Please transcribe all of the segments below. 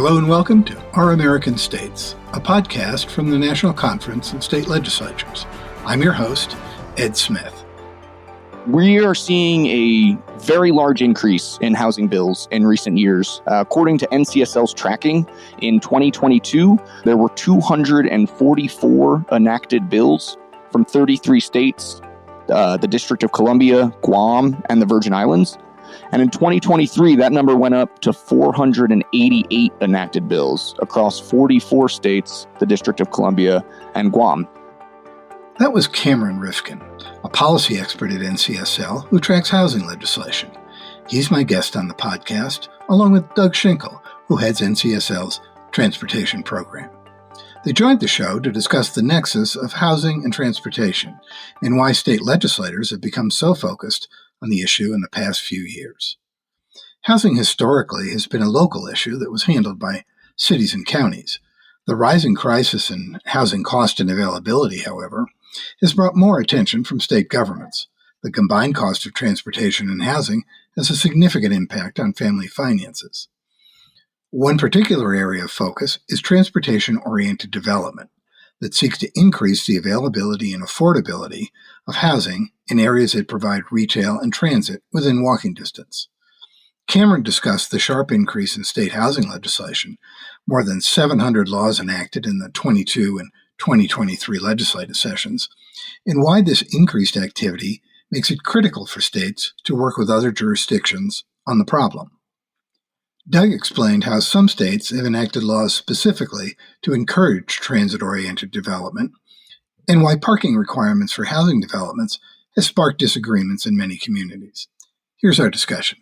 Hello and welcome to Our American States, a podcast from the National Conference of State Legislatures. I'm your host, Ed Smith. We are seeing a very large increase in housing bills in recent years. According to NCSL's tracking, in 2022, there were 244 enacted bills from 33 states, the District of Columbia, Guam, and the Virgin Islands. And in 2023, that number went up to 488 enacted bills across 44 states, the District of Columbia, and Guam. That was Cameron Rifkin, a policy expert at NCSL who tracks housing legislation. He's my guest on the podcast, along with Doug Schinkel, who heads NCSL's transportation program. They joined the show to discuss the nexus of housing and transportation and why state legislators have become so focused on the issue in the past few years. Housing historically has been a local issue that was handled by cities and counties. The rising crisis in housing cost and availability, however, has brought more attention from state governments. The combined cost of transportation and housing has a significant impact on family finances. One particular area of focus is transportation-oriented development that seeks to increase the availability and affordability of housing in areas that provide retail and transit within walking distance. Cameron discussed the sharp increase in state housing legislation, more than 700 laws enacted in the 22 and 2023 legislative sessions, and why this increased activity makes it critical for states to work with other jurisdictions on the problem. Doug explained how some states have enacted laws specifically to encourage transit-oriented development, and why parking requirements for housing developments has sparked disagreements in many communities. Here's our discussion.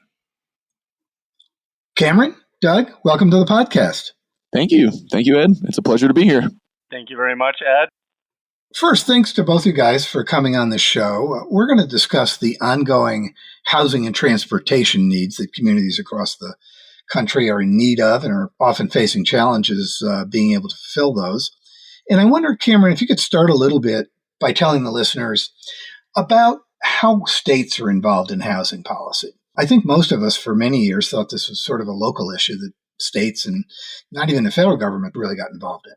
Cameron, Doug, welcome to the podcast. Thank you. Thank you, Ed. It's a pleasure to be here. Thank you very much, Ed. First, thanks to both you guys for coming on the show. We're going to discuss the ongoing housing and transportation needs that communities across the country are in need of and are often facing challenges being able to fulfill those. And I wonder, Cameron, if you could start a little bit by telling the listeners about how states are involved in housing policy. I think most of us for many years thought this was sort of a local issue that states and not even the federal government really got involved in.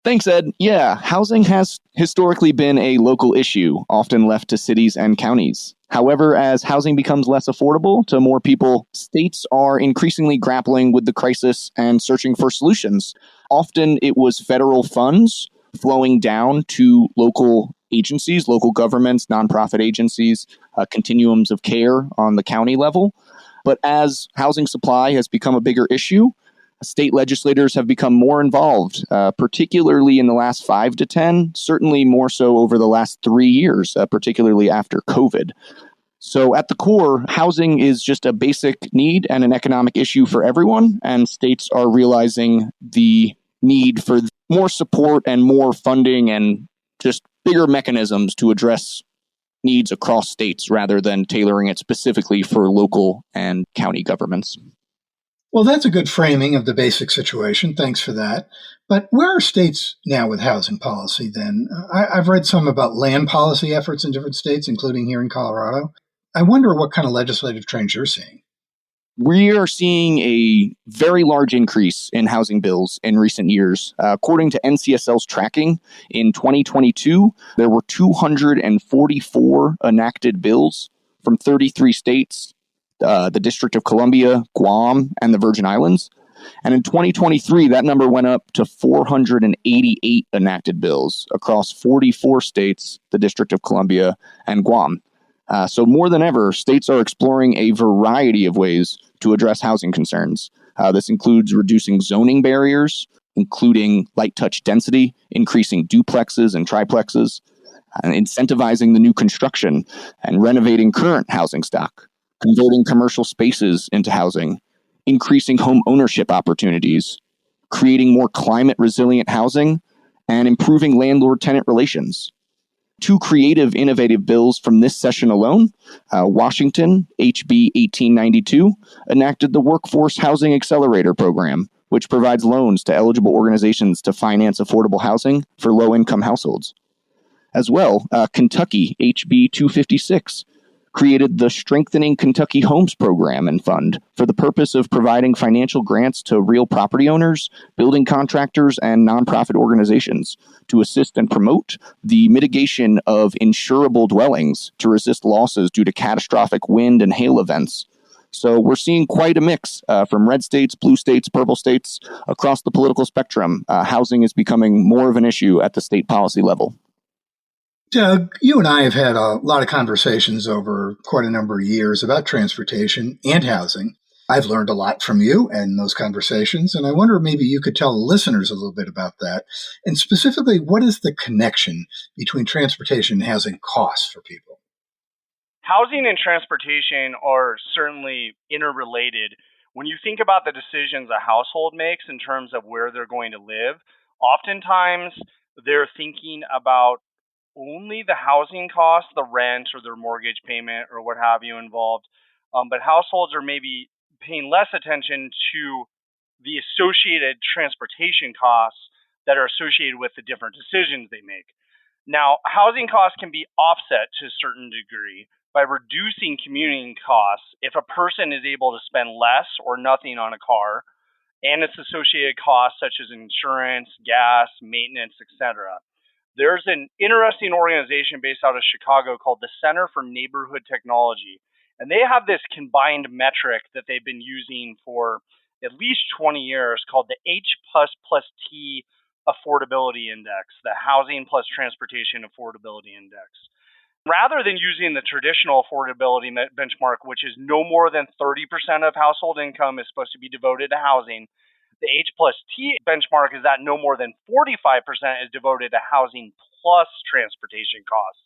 Thanks, Ed. Yeah, housing has historically been a local issue, often left to cities and counties. However, as housing becomes less affordable to more people, states are increasingly grappling with the crisis and searching for solutions. Often it was federal funds flowing down to local agencies, local governments, nonprofit agencies, continuums of care on the county level. But as housing supply has become a bigger issue, state legislators have become more involved, particularly in the last 5 to 10, certainly more so over the last 3 years, particularly after COVID. So at the core, housing is just a basic need and an economic issue for everyone, and states are realizing the need for more support and more funding and just bigger mechanisms to address needs across states rather than tailoring it specifically for local and county governments. Well, that's a good framing of the basic situation. Thanks for that. But where are states now with housing policy then? I've read some about land policy efforts in different states, including here in Colorado. I wonder what kind of legislative trends you're seeing. We are seeing a very large increase in housing bills in recent years. According to NCSL's tracking, in 2022, there were 244 enacted bills from 33 states, the District of Columbia, Guam, and the Virgin Islands. And in 2023, that number went up to 488 enacted bills across 44 states, the District of Columbia, and Guam. So more than ever, states are exploring a variety of ways to address housing concerns. This includes reducing zoning barriers, including light touch density, increasing duplexes and triplexes, incentivizing the new construction and renovating current housing stock, converting commercial spaces into housing, increasing home ownership opportunities, creating more climate-resilient housing, and improving landlord-tenant relations. 2 creative, innovative bills from this session alone, Washington, HB 1892, enacted the Workforce Housing Accelerator Program, which provides loans to eligible organizations to finance affordable housing for low-income households. As well, Kentucky, HB 256, created the Strengthening Kentucky Homes Program and Fund for the purpose of providing financial grants to real property owners, building contractors, and nonprofit organizations to assist and promote the mitigation of insurable dwellings to resist losses due to catastrophic wind and hail events. So we're seeing quite a mix from red states, blue states, purple states, across the political spectrum. Housing is becoming more of an issue at the state policy level. Doug, you and I have had a lot of conversations over quite a number of years about transportation and housing. I've learned a lot from you and those conversations, and I wonder maybe you could tell the listeners a little bit about that. And specifically, what is the connection between transportation and housing costs for people? Housing and transportation are certainly interrelated. When you think about the decisions a household makes in terms of where they're going to live, oftentimes they're thinking about only the housing cost, the rent or their mortgage payment or what have you involved. But households are maybe paying less attention to the associated transportation costs that are associated with the different decisions they make. Now, housing costs can be offset to a certain degree by reducing commuting costs if a person is able to spend less or nothing on a car and its associated costs such as insurance, gas, maintenance, etc. There's an interesting organization based out of Chicago called the Center for Neighborhood Technology, and they have this combined metric that they've been using for at least 20 years called the H plus T affordability index, the housing plus transportation affordability index. Rather than using the traditional affordability benchmark, which is no more than 30% of household income is supposed to be devoted to housing, the H plus T benchmark is that no more than 45% is devoted to housing plus transportation costs.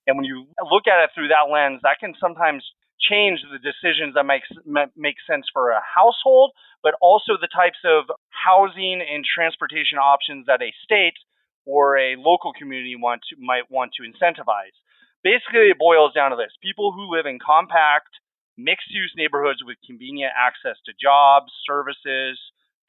And when you look at it through that lens, that can sometimes change the decisions that make sense for a household, but also the types of housing and transportation options that a state or a local community might want to incentivize. Basically, it boils down to this. People who live in compact, mixed-use neighborhoods with convenient access to jobs, services,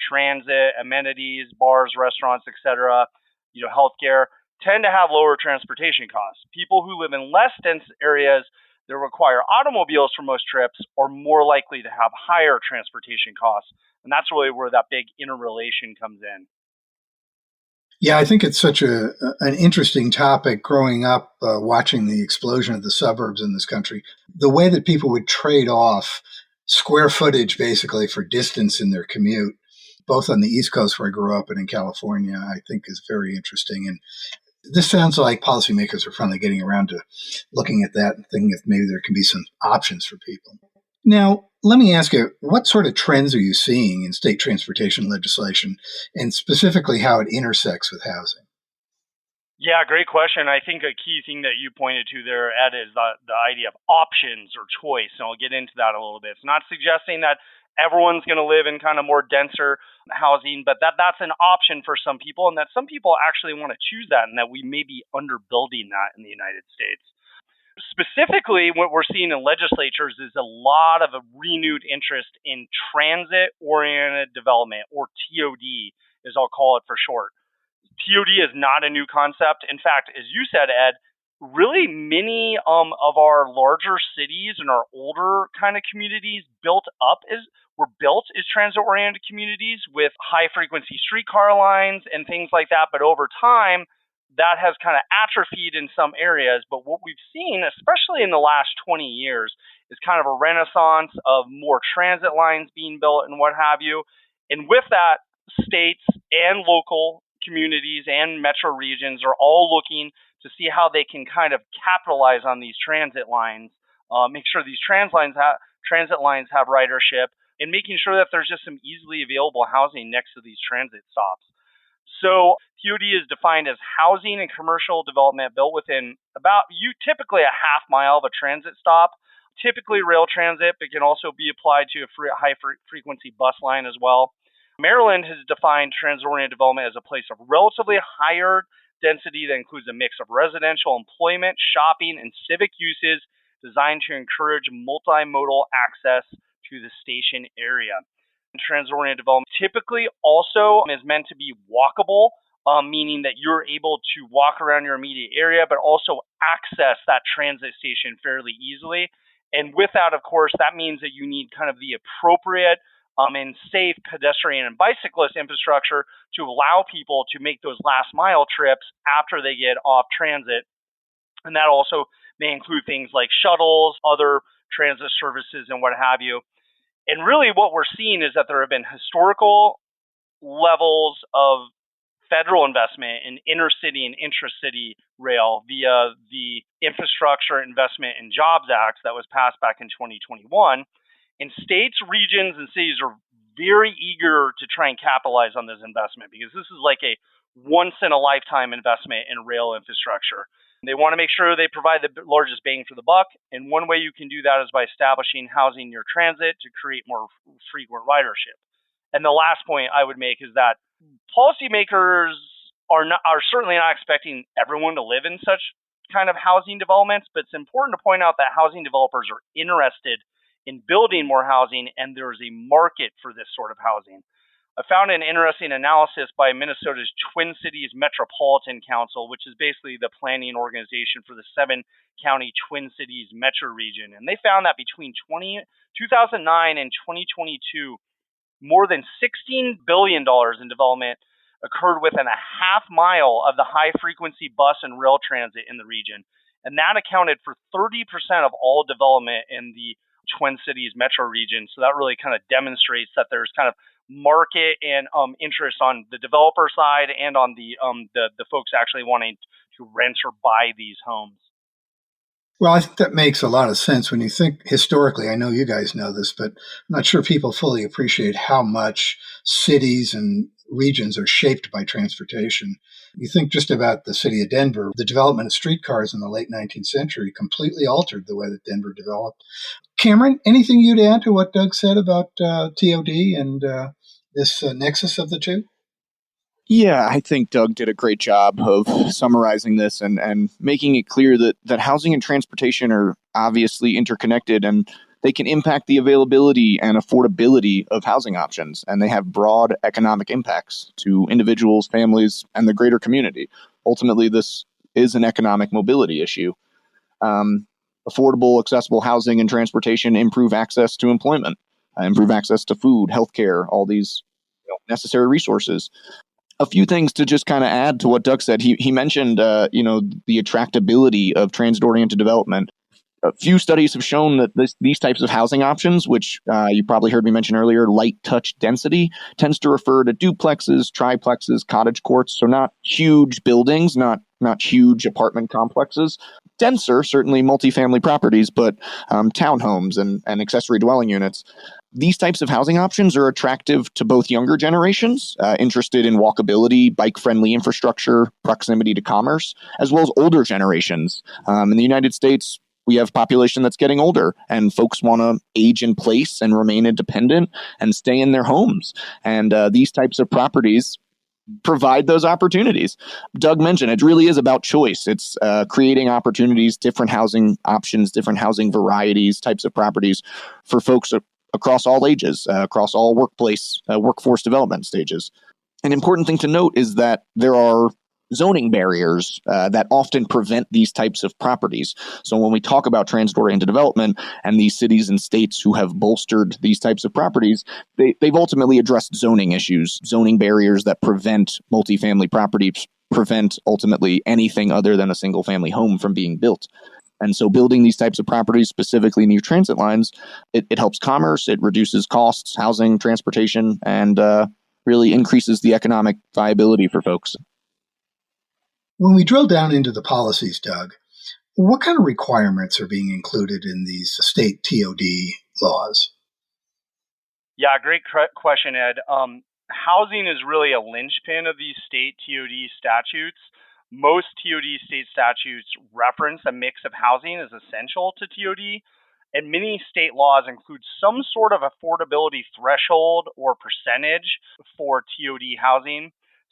transit, amenities, bars, restaurants, etc., healthcare, tend to have lower transportation costs. People who live in less dense areas that require automobiles for most trips are more likely to have higher transportation costs. And that's really where that big interrelation comes in. Yeah, I think it's such an interesting topic growing up, watching the explosion of the suburbs in this country. The way that people would trade off square footage basically for distance in their commute, both on the East Coast where I grew up and in California, I think is very interesting. And this sounds like policymakers are finally getting around to looking at that and thinking if maybe there can be some options for people. Now, let me ask you, what sort of trends are you seeing in state transportation legislation and specifically how it intersects with housing? Yeah, great question. I think a key thing that you pointed to there, Ed, is the idea of options or choice. And I'll get into that a little bit. It's not suggesting that everyone's going to live in kind of more denser housing, but that's an option for some people, and that some people actually want to choose that, and that we may be underbuilding that in the United States. Specifically, what we're seeing in legislatures is a lot of a renewed interest in transit-oriented development, or TOD, as I'll call it for short. TOD is not a new concept. In fact, as you said, Ed, really many of our larger cities and our older kind of communities were built as transit-oriented communities with high-frequency streetcar lines and things like that. But over time, that has kind of atrophied in some areas. But what we've seen, especially in the last 20 years, is kind of a renaissance of more transit lines being built and what have you. And with that, states and local communities and metro regions are all looking to see how they can kind of capitalize on these transit lines, make sure these transit lines have ridership, and making sure that there's just some easily available housing next to these transit stops. So TOD is defined as housing and commercial development built within typically a half mile of a transit stop, typically rail transit, but can also be applied to a high frequency bus line as well. Maryland has defined transit-oriented development as a place of relatively higher density that includes a mix of residential, employment, shopping, and civic uses designed to encourage multimodal access to the station area. Transit-oriented development typically also is meant to be walkable, meaning that you're able to walk around your immediate area, but also access that transit station fairly easily. And with that, of course, that means that you need kind of the appropriate and safe pedestrian and bicyclist infrastructure to allow people to make those last mile trips after they get off transit. And that also may include things like shuttles, other transit services, and what have you. And really what we're seeing is that there have been historical levels of federal investment in inner-city and intra-city rail via the Infrastructure Investment and Jobs Act that was passed back in 2021. And states, regions, and cities are very eager to try and capitalize on this investment because this is like a once-in-a-lifetime investment in rail infrastructure. They want to make sure they provide the largest bang for the buck, and one way you can do that is by establishing housing near transit to create more frequent ridership. And the last point I would make is that policymakers are certainly not expecting everyone to live in such kind of housing developments, but it's important to point out that housing developers are interested in building more housing, and there's a market for this sort of housing. I found an interesting analysis by Minnesota's Twin Cities Metropolitan Council, which is basically the planning organization for the 7-county Twin Cities metro region. And they found that between 2009 and 2022, more than $16 billion in development occurred within a half mile of the high-frequency bus and rail transit in the region. And that accounted for 30% of all development in the Twin Cities metro region. So that really kind of demonstrates that there's kind of market and interest on the developer side and on the folks actually wanting to rent or buy these homes. Well, I think that makes a lot of sense when you think historically. I know you guys know this, but I'm not sure people fully appreciate how much cities and regions are shaped by transportation. You think just about the city of Denver, the development of streetcars in the late 19th century completely altered the way that Denver developed. Cameron, anything you'd add to what Doug said about TOD and this nexus of the two? Yeah, I think Doug did a great job of summarizing this and making it clear that housing and transportation are obviously interconnected, and they can impact the availability and affordability of housing options, and they have broad economic impacts to individuals, families, and the greater community. Ultimately, this is an economic mobility issue. Affordable, accessible housing and transportation improve access to employment, improve access to food, healthcare, all these necessary resources. A few things to just kind of add to what Doug said. He mentioned, the attractability of transit-oriented development. A few studies have shown that these types of housing options, which you probably heard me mention earlier, light touch density, tends to refer to duplexes, triplexes, cottage courts. So not huge buildings, not huge apartment complexes. Denser, certainly multifamily properties, but townhomes and accessory dwelling units. These types of housing options are attractive to both younger generations, interested in walkability, bike-friendly infrastructure, proximity to commerce, as well as older generations. In the United States, we have a population that's getting older, and folks want to age in place and remain independent and stay in their homes. And these types of properties provide those opportunities. Doug mentioned it really is about choice. It's creating opportunities, different housing options, different housing varieties, types of properties for folks across all ages, across all workforce development stages. An important thing to note is that there are zoning barriers that often prevent these types of properties. So when we talk about transit-oriented development and these cities and states who have bolstered these types of properties, they've ultimately addressed zoning issues, zoning barriers that prevent multifamily properties, prevent ultimately anything other than a single-family home from being built. And so building these types of properties, specifically near transit lines, it helps commerce, it reduces costs, housing, transportation, and really increases the economic viability for folks. When we drill down into the policies, Doug, what kind of requirements are being included in these state TOD laws? Yeah, great question, Ed. Housing is really a linchpin of these state TOD statutes. Most TOD state statutes reference a mix of housing as essential to TOD, and many state laws include some sort of affordability threshold or percentage for TOD housing.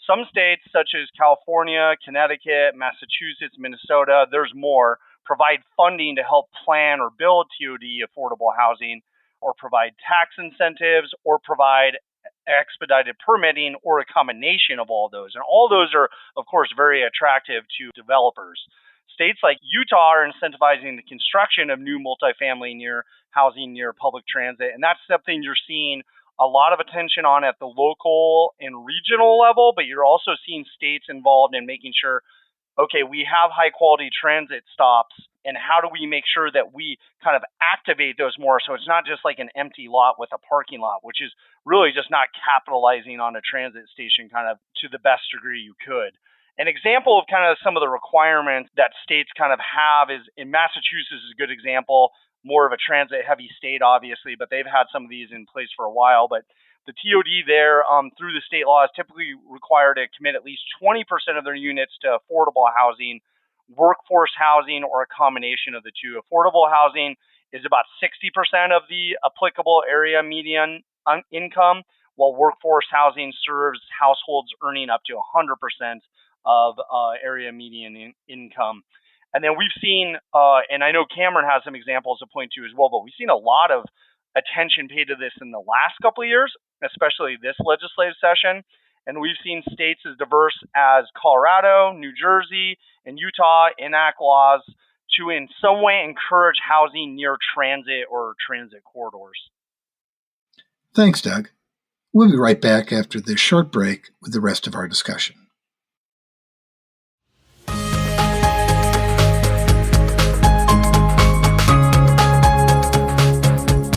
Some states, such as California, Connecticut, Massachusetts, Minnesota, there's more, provide funding to help plan or build TOD affordable housing, or provide tax incentives, or provide expedited permitting, or a combination of all those. And all those are, of course, very attractive to developers. States like Utah are incentivizing the construction of new multifamily housing near public transit, and that's something you're seeing a lot of attention on at the local and regional level, but you're also seeing states involved in making sure, okay, we have high quality transit stops, and how do we make sure that we kind of activate those more so it's not just like an empty lot with a parking lot, which is really just not capitalizing on a transit station kind of to the best degree you could. An example of kind of some of the requirements that states kind of have is in Massachusetts is a good example, more of a transit heavy state, obviously, but they've had some of these in place for a while. But the TOD there, through the state law, is typically required to commit at least 20% of their units to affordable housing, workforce housing, or a combination of the two. Affordable housing is about 60% of the applicable area median income, while workforce housing serves households earning up to 100% of area median income. And then we've seen, and I know Cameron has some examples to point to as well, but we've seen a lot of attention paid to this in the last couple of years, especially this legislative session. And we've seen states as diverse as Colorado, New Jersey, and Utah enact laws to in some way encourage housing near transit or transit corridors. Thanks, Doug. We'll be right back after this short break with the rest of our discussion.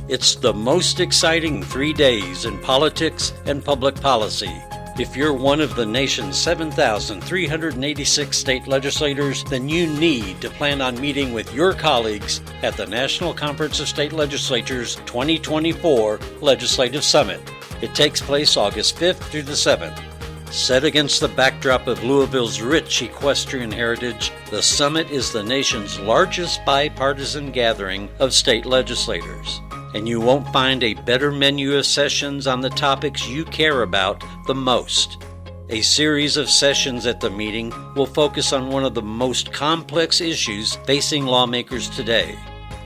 It's the most exciting 3 days in politics and public policy. If you're one of the nation's 7,386 state legislators, then you need to plan on meeting with your colleagues at the National Conference of State Legislatures 2024 Legislative Summit. It takes place August 5th through the 7th. Set against the backdrop of Louisville's rich equestrian heritage, the summit is the nation's largest bipartisan gathering of state legislators. And you won't find a better menu of sessions on the topics you care about the most. A series of sessions at the meeting will focus on one of the most complex issues facing lawmakers today,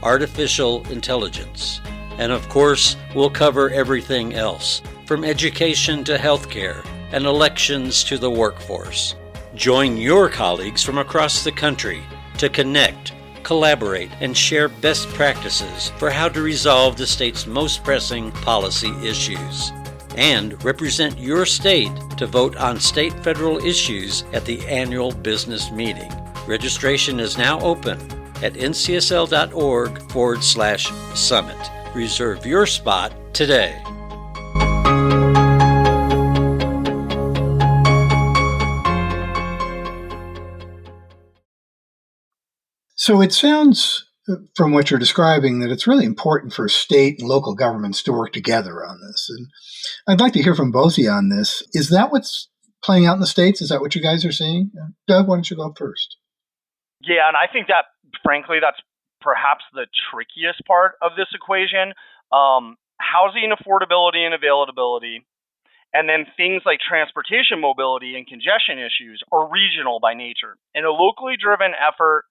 artificial intelligence. And of course, we'll cover everything else, from education to healthcare and elections to the workforce. Join your colleagues from across the country to connect, collaborate, and share best practices for how to resolve the state's most pressing policy issues. And represent your state to vote on state-federal issues at the annual business meeting. Registration is now open at ncsl.org/summit. Reserve your spot today. So it sounds, from what you're describing, that it's really important for state and local governments to work together on this. And I'd like to hear from both of you on this. Is that what's playing out in the states? Is that what you guys are seeing? Doug, why don't you go first? Yeah, and I think that, frankly, that's perhaps the trickiest part of this equation. Housing affordability and availability, and then things like transportation mobility and congestion issues are regional by nature. And a locally driven effort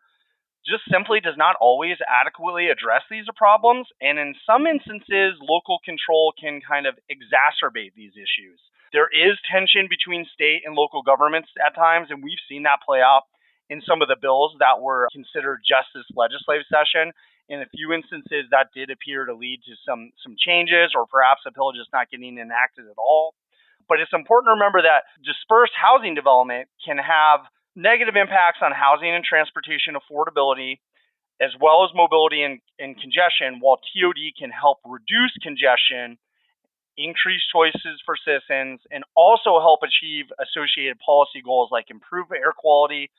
just simply does not always adequately address these problems. And in some instances, local control can kind of exacerbate these issues. There is tension between state and local governments at times, and we've seen that play out in some of the bills that were considered just this legislative session. In a few instances, that did appear to lead to some changes, or perhaps a bill just not getting enacted at all. But it's important to remember that dispersed housing development can have negative impacts on housing and transportation affordability, as well as mobility and congestion, while TOD can help reduce congestion, increase choices for citizens, and also help achieve associated policy goals like improve air quality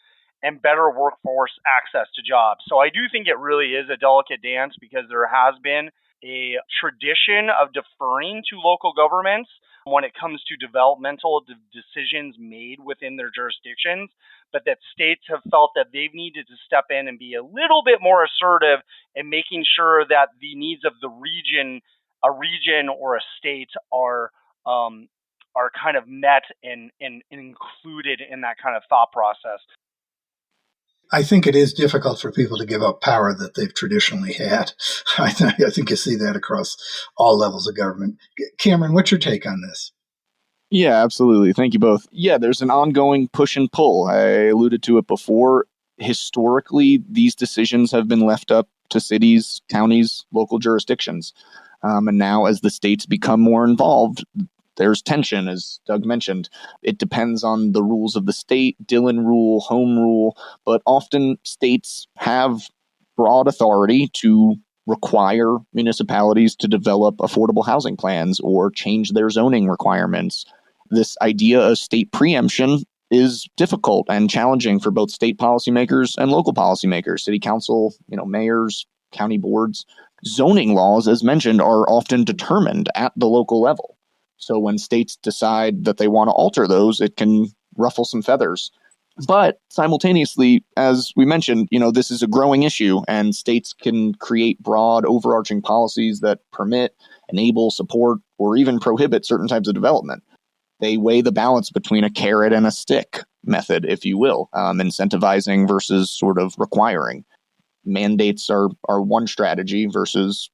and better workforce access to jobs. So I do think it really is a delicate dance, because there has been a tradition of deferring to local governments when it comes to developmental decisions made within their jurisdictions, but that states have felt that they've needed to step in and be a little bit more assertive in making sure that the needs of the region, a region or a state, are kind of met and included in that kind of thought process. I think it is difficult for people to give up power that they've traditionally had. I think you see that across all levels of government. Cameron, what's your take on this? Yeah, absolutely. Thank you both. Yeah, there's an ongoing push and pull. I alluded to it before. historically, these decisions have been left up to cities, counties, local jurisdictions. And now as the states become more involved, there's tension, as Doug mentioned. It depends on the rules of the state, Dillon rule, home rule, but often states have broad authority to require municipalities to develop affordable housing plans or change their zoning requirements. This idea of state preemption is difficult and challenging for both state policymakers and local policymakers, city council, mayors, county boards. Zoning laws, as mentioned, are often determined at the local level. So when states decide that they want to alter those, it can ruffle some feathers. But simultaneously, as we mentioned, this is a growing issue, and states can create broad, overarching policies that permit, enable, support, or even prohibit certain types of development. They weigh the balance between a carrot and a stick method, if you will, incentivizing versus sort of requiring. Mandates are one strategy versus,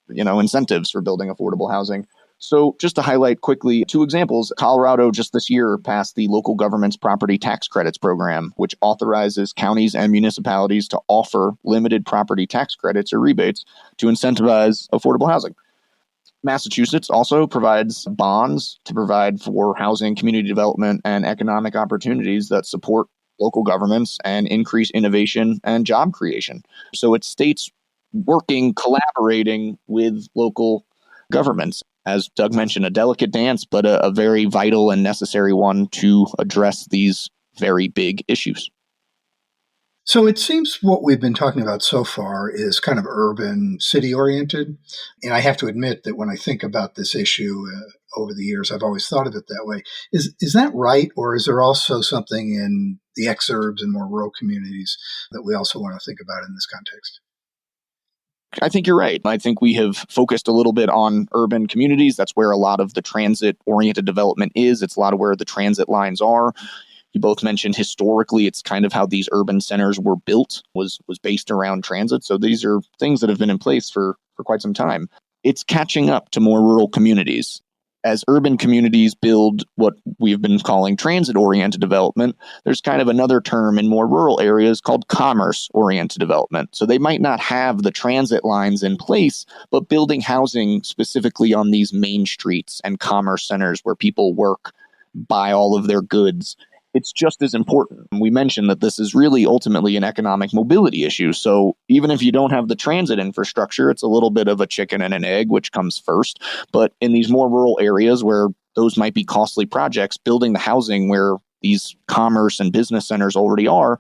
incentives for building affordable housing. So just to highlight quickly 2 examples, Colorado just this year passed the Local Government's Property Tax Credits Program, which authorizes counties and municipalities to offer limited property tax credits or rebates to incentivize affordable housing. Massachusetts also provides bonds to provide for housing, community development, and economic opportunities that support local governments and increase innovation and job creation. So it's states working, collaborating with local governments. As Doug mentioned, a delicate dance, but a very vital and necessary one to address these very big issues. So it seems what we've been talking about so far is kind of urban, city-oriented. And I have to admit that when I think about this issue over the years, I've always thought of it that way. Is that right? Or is there also something in the exurbs and more rural communities that we also want to think about in this context? I think you're right. I think we have focused a little bit on urban communities. That's where a lot of the transit-oriented development is. It's a lot of where the transit lines are. You both mentioned historically, it's kind of how these urban centers were built, was based around transit. So these are things that have been in place for quite some time. It's catching up to more rural communities. As urban communities build what we've been calling transit-oriented development, there's kind of another term in more rural areas called commerce-oriented development. So they might not have the transit lines in place, but building housing specifically on these main streets and commerce centers where people work, buy all of their goods. It's just as important. We mentioned that this is really ultimately an economic mobility issue. So even if you don't have the transit infrastructure, it's a little bit of a chicken and an egg, which comes first. But in these more rural areas where those might be costly projects, building the housing where these commerce and business centers already are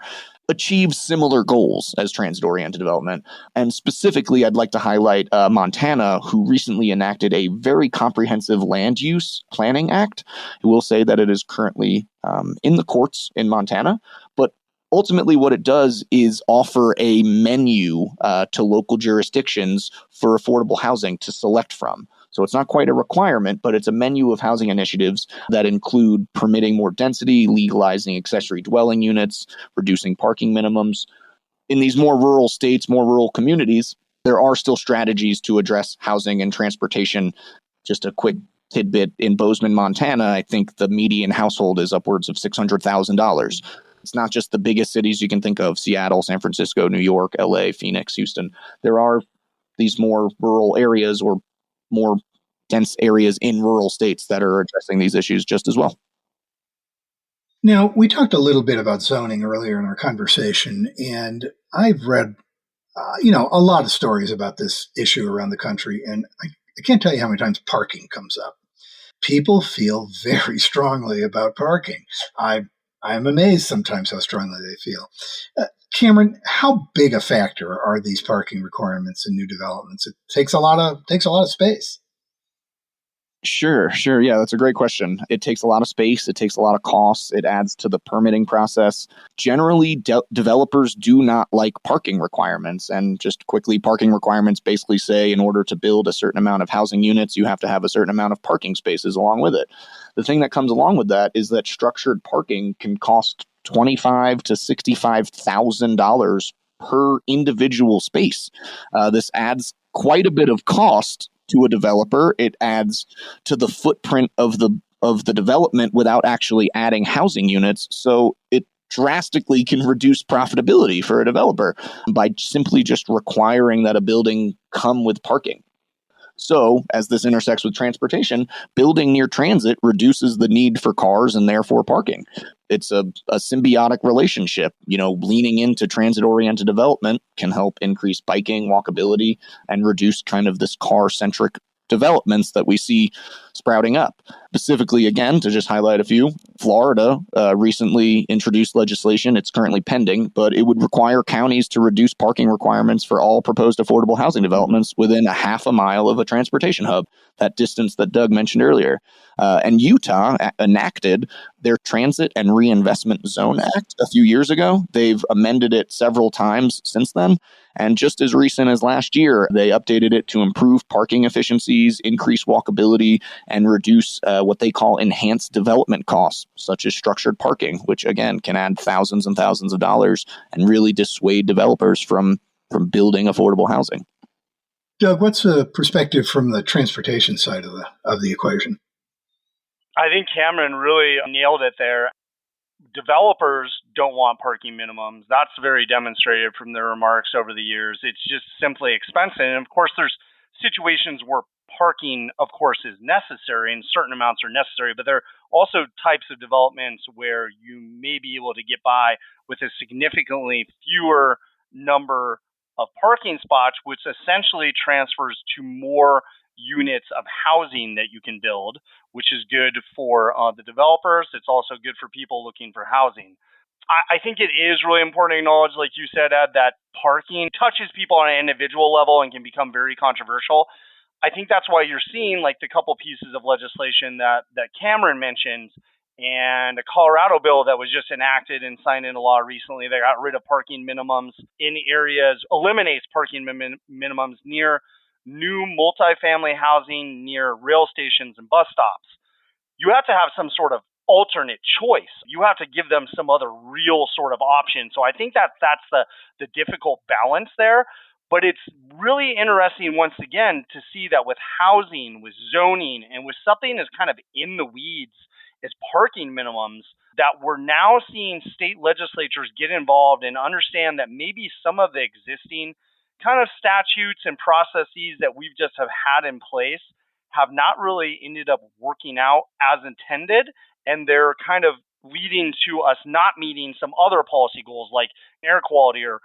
achieves similar goals as transit-oriented development. And specifically, I'd like to highlight Montana, who recently enacted a very comprehensive land use planning act. I will say that it is currently in the courts in Montana, but ultimately what it does is offer a menu to local jurisdictions for affordable housing to select from. So it's not quite a requirement, but it's a menu of housing initiatives that include permitting more density, legalizing accessory dwelling units, reducing parking minimums. In these more rural states, more rural communities, there are still strategies to address housing and transportation. Just a quick tidbit, in Bozeman, Montana, I think the median household is upwards of $600,000. It's not just the biggest cities you can think of, Seattle, San Francisco, New York, LA, Phoenix, Houston. There are these more rural areas or more dense areas in rural states that are addressing these issues just as well. Now, we talked a little bit about zoning earlier in our conversation, and I've read, a lot of stories about this issue around the country, and I can't tell you how many times parking comes up. People feel very strongly about parking. I'm amazed sometimes how strongly they feel. Cameron, how big a factor are these parking requirements in new developments? It takes a lot of space. Sure. Yeah, that's a great question. It takes a lot of space. It takes a lot of costs. It adds to the permitting process. Generally, developers do not like parking requirements. And just quickly, parking requirements basically say in order to build a certain amount of housing units, you have to have a certain amount of parking spaces along with it. The thing that comes along with that is that structured parking can cost $25,000 to $65,000 per individual space. This adds quite a bit of cost to a developer. It adds to the footprint of the development without actually adding housing units. So it drastically can reduce profitability for a developer by simply just requiring that a building come with parking. So, as this intersects with transportation, building near transit reduces the need for cars and therefore parking. It's a symbiotic relationship. Leaning into transit-oriented development can help increase biking, walkability, and reduce kind of this car-centric developments that we see sprouting up. Specifically, again, to just highlight a few, Florida recently introduced legislation. It's currently pending, but it would require counties to reduce parking requirements for all proposed affordable housing developments within a half a mile of a transportation hub, that distance that Doug mentioned earlier. And Utah enacted their Transit and Reinvestment Zone Act a few years ago. They've amended it several times since then. And just as recent as last year, they updated it to improve parking efficiencies, increase walkability, and reduce what they call enhanced development costs, such as structured parking, which again can add thousands and thousands of dollars and really dissuade developers from building affordable housing. Doug, what's the perspective from the transportation side of the equation? I think Cameron really nailed it there. Developers don't want parking minimums. That's very demonstrated from their remarks over the years. It's just simply expensive. And of course, there's situations where parking, of course, is necessary and certain amounts are necessary, but there are also types of developments where you may be able to get by with a significantly fewer number of parking spots, which essentially transfers to more units of housing that you can build, which is good for the developers. It's also good for people looking for housing. I think it is really important to acknowledge, like you said, Ed, that parking touches people on an individual level and can become very controversial. I think that's why you're seeing like the couple pieces of legislation that Cameron mentioned and a Colorado bill that was just enacted and signed into law recently that got rid of parking minimums in areas, eliminates parking minimums near new multifamily housing near rail stations and bus stops. You have to have some sort of alternate choice. You have to give them some other real sort of option. So I think that's the difficult balance there. But it's really interesting, once again, to see that with housing, with zoning, and with something that's kind of in the weeds as parking minimums, that we're now seeing state legislatures get involved and understand that maybe some of the existing kind of statutes and processes that we've just have had in place have not really ended up working out as intended, and they're kind of leading to us not meeting some other policy goals like air quality or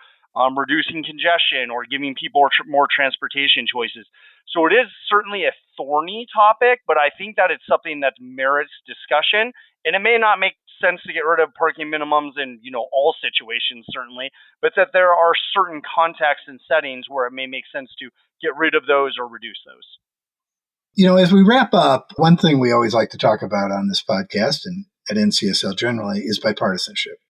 reducing congestion or giving people more transportation choices. So it is certainly a thorny topic, but I think that it's something that merits discussion, and it may not make sense to get rid of parking minimums in all situations, certainly, but that there are certain contexts and settings where it may make sense to get rid of those or reduce those. As we wrap up, one thing we always like to talk about on this podcast and at NCSL generally is bipartisanship.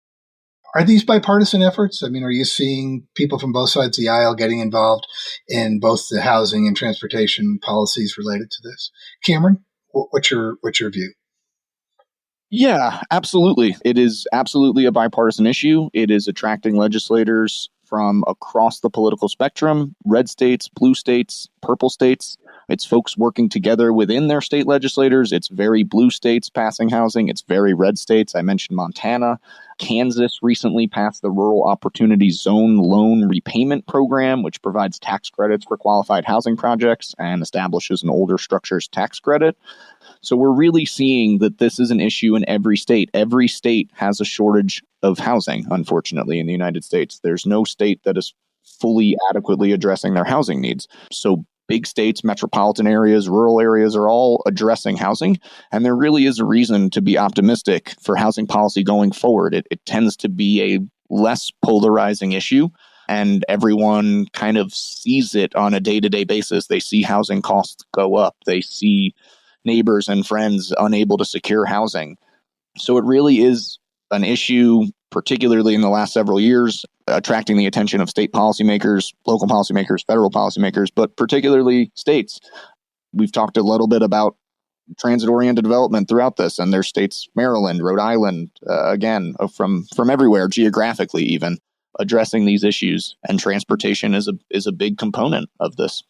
Are these bipartisan efforts? I mean, are you seeing people from both sides of the aisle getting involved in both the housing and transportation policies related to this? Cameron, what's your view? Yeah, absolutely. It is absolutely a bipartisan issue. It is attracting legislators from across the political spectrum, red states, blue states, purple states. It's folks working together within their state legislators. It's very blue states passing housing. It's very red states. I mentioned Montana. Kansas recently passed the Rural Opportunity Zone Loan Repayment Program, which provides tax credits for qualified housing projects and establishes an older structures tax credit. So we're really seeing that this is an issue in every state. Every state has a shortage of housing, unfortunately, in the United States. There's no state that is fully adequately addressing their housing needs. So big states, metropolitan areas, rural areas are all addressing housing. And there really is a reason to be optimistic for housing policy going forward. It tends to be a less polarizing issue, and everyone kind of sees it on a day-to-day basis. They see housing costs go up. They see neighbors and friends unable to secure housing. So it really is an issue, particularly in the last several years, attracting the attention of state policymakers, local policymakers, federal policymakers, but particularly states. We've talked a little bit about transit-oriented development throughout this, and there's states, Maryland, Rhode Island, again, from everywhere, geographically even, addressing these issues, and transportation is a big component of this.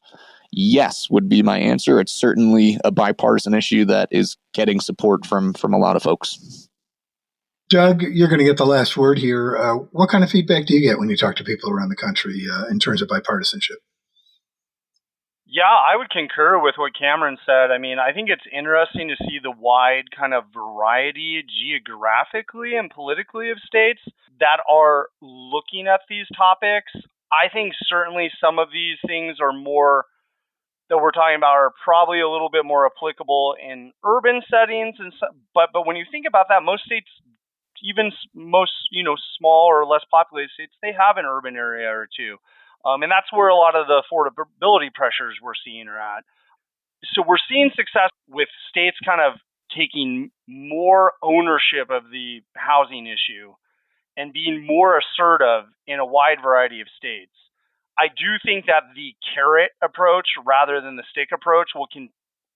Yes, would be my answer. It's certainly a bipartisan issue that is getting support from a lot of folks. Doug, you're going to get the last word here. What kind of feedback do you get when you talk to people around the country in terms of bipartisanship? Yeah, I would concur with what Cameron said. I mean, I think it's interesting to see the wide kind of variety geographically and politically of states that are looking at these topics. I think certainly some of these things are more that we're talking about are probably a little bit more applicable in urban settings, and but when you think about that, most states, even most small or less populated states, they have an urban area or two, and that's where a lot of the affordability pressures we're seeing are at. So we're seeing success with states kind of taking more ownership of the housing issue and being more assertive in a wide variety of states. I do think that the carrot approach rather than the stick approach will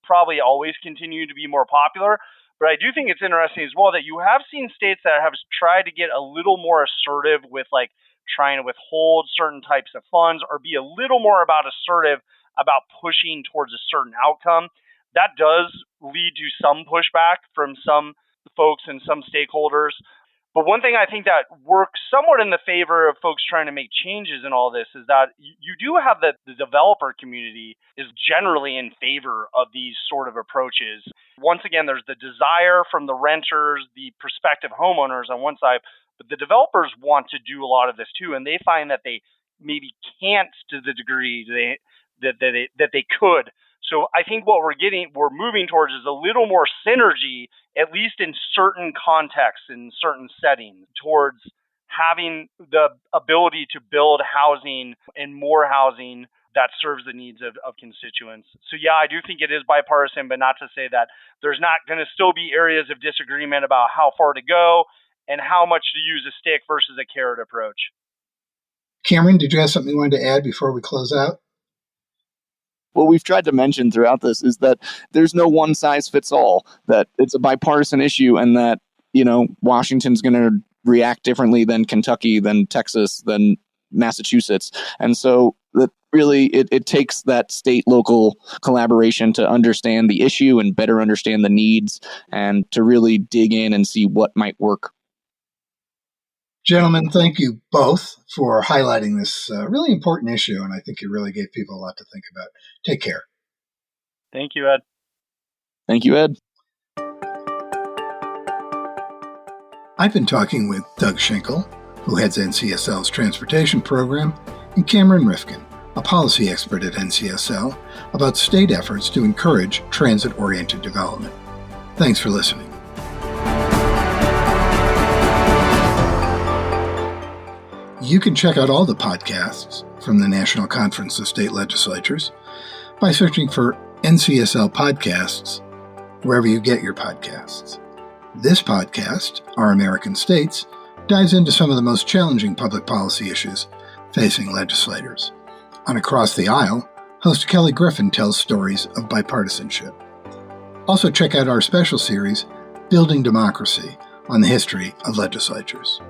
probably always continue to be more popular. But I do think it's interesting as well that you have seen states that have tried to get a little more assertive with like trying to withhold certain types of funds or be a little more assertive about pushing towards a certain outcome. That does lead to some pushback from some folks and some stakeholders. But one thing I think that works somewhat in the favor of folks trying to make changes in all this is that you do have the developer community is generally in favor of these sort of approaches. Once again, there's the desire from the renters, the prospective homeowners on one side, but the developers want to do a lot of this too, and they find that they maybe can't to the degree that they could. So I think what we're moving towards is a little more synergy, at least in certain contexts, in certain settings, towards having the ability to build housing and more housing that serves the needs of constituents. So yeah, I do think it is bipartisan, but not to say that there's not going to still be areas of disagreement about how far to go and how much to use a stick versus a carrot approach. Cameron, did you have something you wanted to add before we close out? What we've tried to mention throughout this is that there's no one size fits all, that it's a bipartisan issue, and that, Washington's going to react differently than Kentucky, than Texas, than Massachusetts. And so that really it takes that state local collaboration to understand the issue and better understand the needs and to really dig in and see what might work. Gentlemen, thank you both for highlighting this really important issue, and I think you really gave people a lot to think about. Take care. Thank you, Ed. Thank you, Ed. I've been talking with Doug Schenkel, who heads NCSL's transportation program, and Cameron Rifkin, a policy expert at NCSL, about state efforts to encourage transit-oriented development. Thanks for listening. You can check out all the podcasts from the National Conference of State Legislatures by searching for NCSL Podcasts wherever you get your podcasts. This podcast, Our American States, dives into some of the most challenging public policy issues facing legislators. On Across the Aisle, host Kelly Griffin tells stories of bipartisanship. Also check out our special series, Building Democracy, on the history of legislatures.